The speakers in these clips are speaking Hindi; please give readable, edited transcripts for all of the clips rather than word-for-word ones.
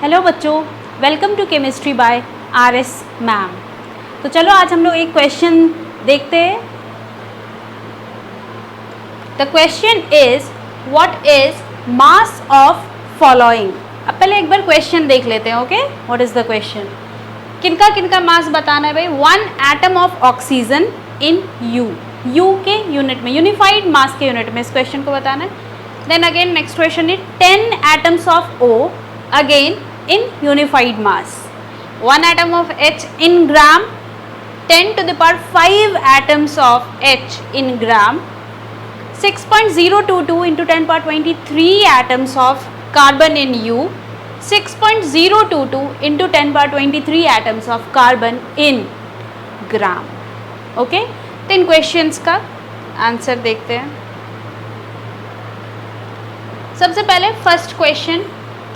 हेलो बच्चों, welcome to chemistry by RS. Ma'am. तो चलो आज हम लोग एक क्वेश्चन देखते हैं। The question is what is mass of following. अब पहले एक बार क्वेश्चन देख लेते हैं। Okay, what is the question. किनका किनका मास बताना है भाई। 1 atom of oxygen in u के यूनिट में, यूनिफाइड मास के यूनिट में इस क्वेश्चन को बताना है। Then again next question is 10 atoms of O again in unified mass. 1 atom of H in gram, 10 to the power 5 atoms of H in gram, 6.022 into 10 power 23 atoms of carbon in U, 6.022 into 10 power 23 atoms of carbon in gram. Okay, तो इन क्वेश्चंस का आंसर देखते हैं। सबसे पहले फर्स्ट क्वेश्चन,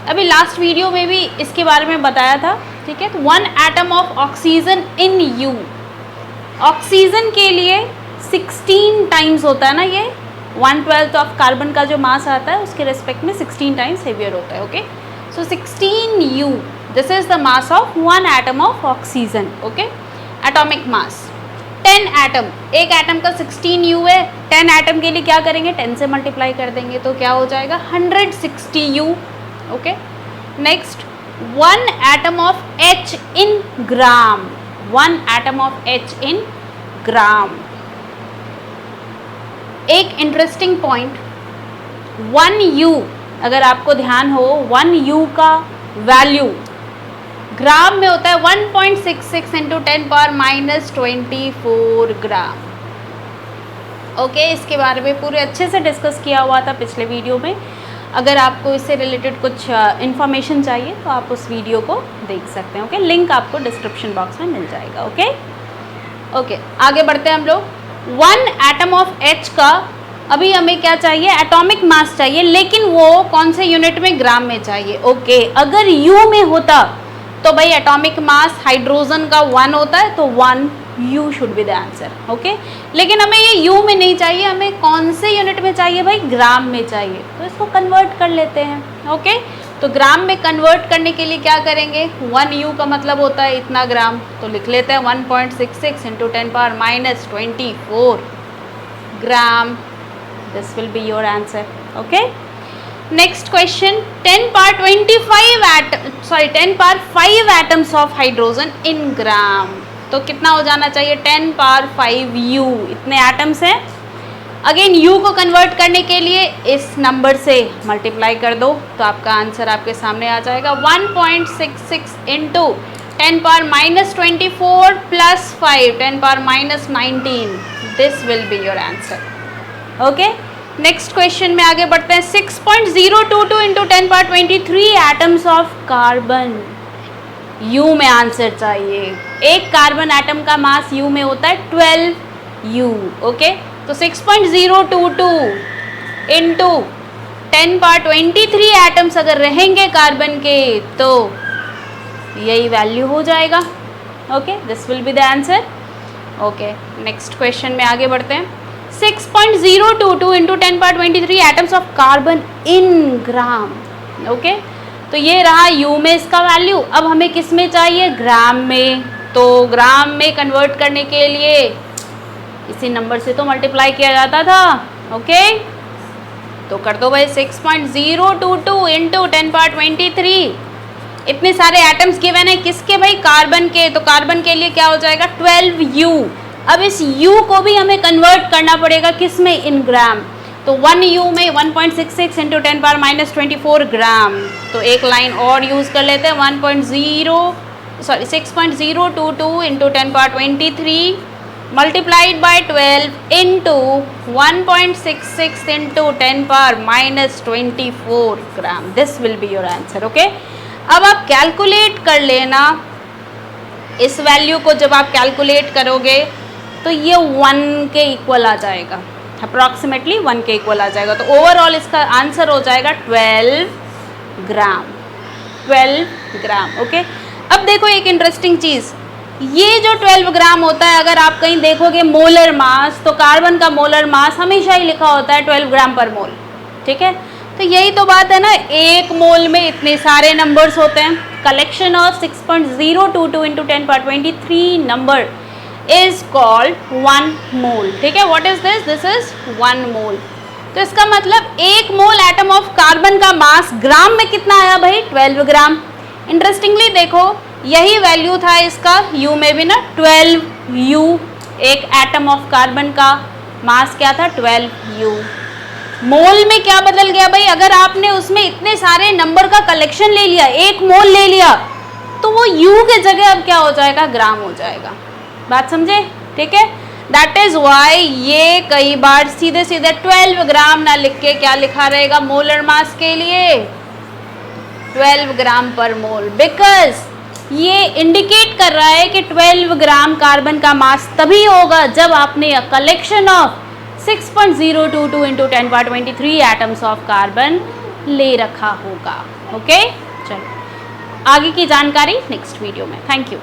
अभी लास्ट वीडियो में भी इसके बारे में बताया था, ठीक है। तो 1 atom of oxygen in you, oxygen के लिए 16 टाइम्स होता है ना, ये 1/12 ऑफ कार्बन का जो मास आता है उसके रेस्पेक्ट में 16 टाइम्स हेवियर होता है। Okay, so 16 you, this is the mass of 1 atom of oxygen. Okay, atomic mass 10 atom, एक एटम का 16 यू है। 10 एटम के लिए क्या करेंगे, 10 से मल्टीप्लाई कर देंगे तो क्या हो जाएगा 160 you. Okay, next 1 atom of H in gram, 1 atom of H इन ग्राम। एक इंटरेस्टिंग पॉइंट, 1 यू, अगर आपको ध्यान हो 1 यू का वैल्यू ग्राम में होता है 1.66 इंटू 10 पावर -24 ग्राम। ओके, इसके बारे में पूरे अच्छे से डिस्कस किया हुआ था पिछले वीडियो में। अगर आपको इससे रिलेटेड कुछ इन्फॉर्मेशन चाहिए तो आप उस वीडियो को देख सकते हैं। ओके, लिंक आपको डिस्क्रिप्शन बॉक्स में मिल जाएगा। ओके ओके, आगे बढ़ते हैं हम लोग। 1 एटम ऑफ H का अभी हमें क्या चाहिए, एटॉमिक मास चाहिए, लेकिन वो कौन से यूनिट में, ग्राम में चाहिए। ओके, अगर U में होता तो भाई एटॉमिक मास हाइड्रोजन का 1 होता है, तो 1 U should be the answer. Okay, लेकिन हमें ये U में नहीं चाहिए, हमें कौन से यूनिट में चाहिए भाई, ग्राम में चाहिए। तो इसको कन्वर्ट कर लेते हैं। ओके, तो ग्राम में कन्वर्ट करने के लिए क्या करेंगे, 1 U का मतलब होता है इतना ग्राम, तो लिख लेते हैं 1.66 into 10 power -24 gram. This will be your answer. Okay, next question, 10 power 5 atoms of hydrogen in gram. तो कितना हो जाना चाहिए, 10 पावर 5 यू, इतने एटम्स हैं। अगेन यू को कन्वर्ट करने के लिए इस नंबर से मल्टीप्लाई कर दो तो आपका आंसर आपके सामने आ जाएगा 1.66 into 10 power -24 plus 5 10 power -19। This will be your answer. Okay, next question में आगे बढ़ते हैं। 6.022 into 10 power 23 atoms of carbon, you में आंसर चाहिए। एक कार्बन एटम का मास यू में होता है 12 यू। ओके, तो 6.022 इंटू 10 पावर 23 एटम्स अगर रहेंगे कार्बन के तो यही वैल्यू हो जाएगा। Okay, this will be the answer. Okay, next question में आगे बढ़ते हैं। 6.022 into 10 power 23 atoms of carbon in gram. Okay, तो ये रहा यू में इसका वैल्यू। अब हमें किस में चाहिए, ग्राम में। तो ग्राम में कन्वर्ट करने के लिए इसी नंबर से तो मल्टीप्लाई किया जाता था। ओके, तो कर दो भाई 6.022 इंटू 10 पावर 23। इतने सारे एटम्स गिवन है किसके भाई, कार्बन के। तो कार्बन के लिए क्या हो जाएगा 12 यू। अब इस U को भी हमें कन्वर्ट करना पड़ेगा किस में, इन ग्राम। तो 1 U में 1.66 इंटू 10 पावर -24 ग्राम। तो एक लाइन और यूज़ कर लेते हैं, 6.022 into 10 power 23 multiplied by 12 into 1.66 into 10 power -24 gram. This will be your answer. Okay, अब आप कैलकुलेट कर लेना इस वैल्यू को। जब आप कैलकुलेट करोगे तो ये 1 के इक्वल आ जाएगा, अप्रॉक्सीमेटली 1 के इक्वल आ जाएगा। तो ओवरऑल इसका आंसर हो जाएगा 12 ग्राम, 12 ग्राम। ओके, अब देखो एक इंटरेस्टिंग चीज़, ये जो 12 ग्राम होता है, अगर आप कहीं देखोगे मोलर मास, तो कार्बन का मोलर मास हमेशा ही लिखा होता है 12 ग्राम पर मोल। ठीक है, तो तो यही तो बात है ना, एक मोल में इतने सारे नंबर्स होते हैं। Collection of 6.022 into 10^23 number is called 1 मोल। ठीक है, what is this? This is 1 मोल। तो इसका मतलब एक मोल एटम ऑफ कार्बन का मास ग्राम में कितना आया भाई? 12 ग्राम। इंटरेस्टिंगली देखो, यही वैल्यू था इसका U में भी ना, 12U। एक एटम ऑफ कार्बन का मास क्या था? 12U। मोल में क्या बदल गया भाई? अगर आपने उसमें इतने सारे नंबर का कलेक्शन ले लिया, एक मोल ले लिया, तो वो U के जगह अब क्या हो जाएगा? ग्राम हो जाएगा। बात समझे? ठीक है, दैट इज वाई ये कई बार सीधे सीधे 12 ग्राम ना लिख के क्या लिखा रहेगा मोलर मास के लिए? 12 ग्राम पर मोल, बिकॉज ये इंडिकेट कर रहा है कि 12 ग्राम कार्बन का मास तभी होगा जब आपने collection of 6.022 into 10^23 atoms of carbon ले रखा होगा। ओके, चलो आगे की जानकारी नेक्स्ट वीडियो में। Thank you.